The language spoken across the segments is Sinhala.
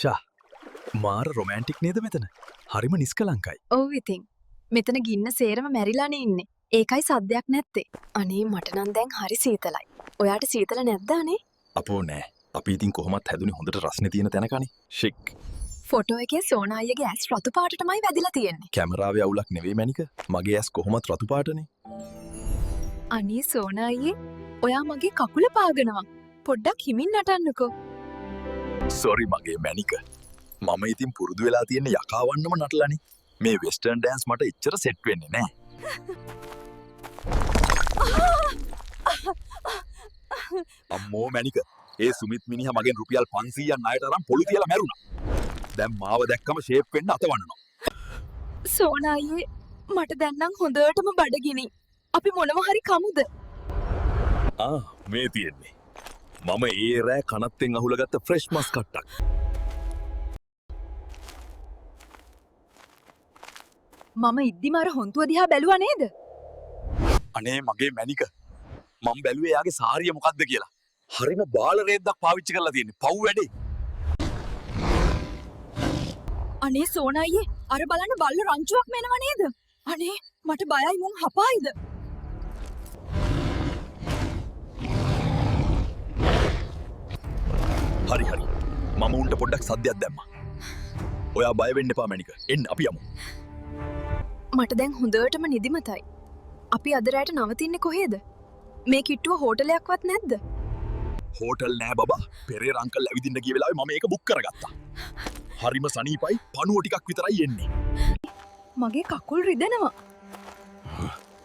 ෂා මාර රොමෑන්ටික් නේද මෙතන හරිම නිස්කලංකයි ඔව් ඉතින් මෙතන ගින්න සේරම මැරිලානේ ඉන්නේ. ඒකයි සද්දයක් නැත්තේ. අනේ මට නම් දැන් හරි සීතලයි. ඔයාට සීතල නැද්ද අනේ? අපෝ නෑ අපි ඉතින් කොහොමත් හැදුනේ හොඳට රස්නේ තියෙන තැනකනේ ෂික් ෆොටෝ එකේ සෝනා අයියගේ ඇස් රතු පාටටමයි වැදිලා තියෙන්නේ. කැමරාවේ අවුලක් නෙවෙයි මැනික මගේ ඇස් කොහොමත් රතු පාටනේ අනේ සෝනා අයියේ ඔයා මගේ කකුල පාගනවා. පොඩ්ඩක් හිමින් නටන්නකෝ. සොරි මගේ මැනික මම ඉතින් පුරුදු වෙලා තියෙන යකාවන්නම නටලානේ මේ වෙස්ටර්න් ඩෑන්ස් මට එච්චර සෙට් වෙන්නේ නෑ අම්මෝ මැනික ඒ සුමිත් මිනිහා මගෙන් රුපියල් 500ක් ණයට අරන් පොළු තියලා මැරුණා. දැන් මාව දැක්කම ෂේප් වෙන්න අතවන්නනවා. සෝනා අයියේ මට දැන් නම් හොඳටම බඩගිනි. අපි මොනව හරි කමුද? මේ තියෙන්නේ. මම ඒ රෑ කනත්තෙන් අහුලගත්ත ෆ්‍රෙෂ් මස් කට්ටක්. මම ඉද්දිම අර හොන්තුව දිහා බැලුවා නේද? අනේ මගේ මැනික මම බැලුවේ එයාගේ සාරිය මොකද්ද කියලා. හරිම බාල රේද්දක් පාවිච්චි කරලා තියෙන්නේ. පව් වැඩේ. අනේ සෝනා අයියේ අර බලන්න බල්ල රංචුවක් මෙනව නේද? අනේ මට බයයි මුන් හපායිද? හරි හරි. මම උන්ට පොඩ්ඩක් සද්දයක් දැම්මා. ඔයා බය වෙන්න එපා මැනික. එන්න අපි යමු. මට දැන් හොඳටම නිදිමතයි. අපි අද රැට නවතින්නේ කොහෙද? මේ කිට්ටුව හෝටලයක්වත් නැද්ද? හෝටල් නෑ බබා. පෙරේර අංකල් ඇවිදින්න ගිය වෙලාවේ මම ඒක බුක් කරගත්තා. හරිම සනීපයි පණුව ටිකක් විතරයි එන්නේ. මගේ කකුල් රිදෙනවා.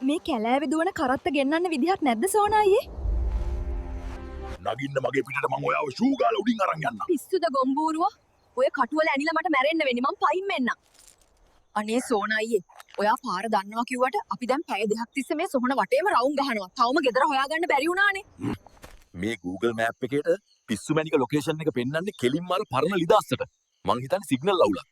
මේ කැලෑවේ දුවන කරත්ත ගෙන්නන්න විදිහක් නැද්ද සෝනා අයියේ? නගින්න මගේ පිටට මම ඔයාව ෂූ ගාලා උඩින් අරන් යන්නම්. පිස්සුද ගොම්බූරුව? ඔය කටුවල ඇනිලා මට මැරෙන්න වෙන්නේ. මං පයින් මෙන්නම්. අනේ සෝනා අයියේ ඔයා පාර දන්නවා කිව්වට අපි දැන් පැය දෙකක් තිස්සේ මේ සොහන වටේම රවුම් ගහනවා. තවම ගෙදර හොයාගන්න බැරි වුණානේ. මේ Google Map එකේට පිස්සු මැනික ලොකේෂන් එක පෙන්වන්නේ කෙලින්ම අර පරණ ලිදාස්සට. මං හිතන්නේ සිග්නල් අවුලක්.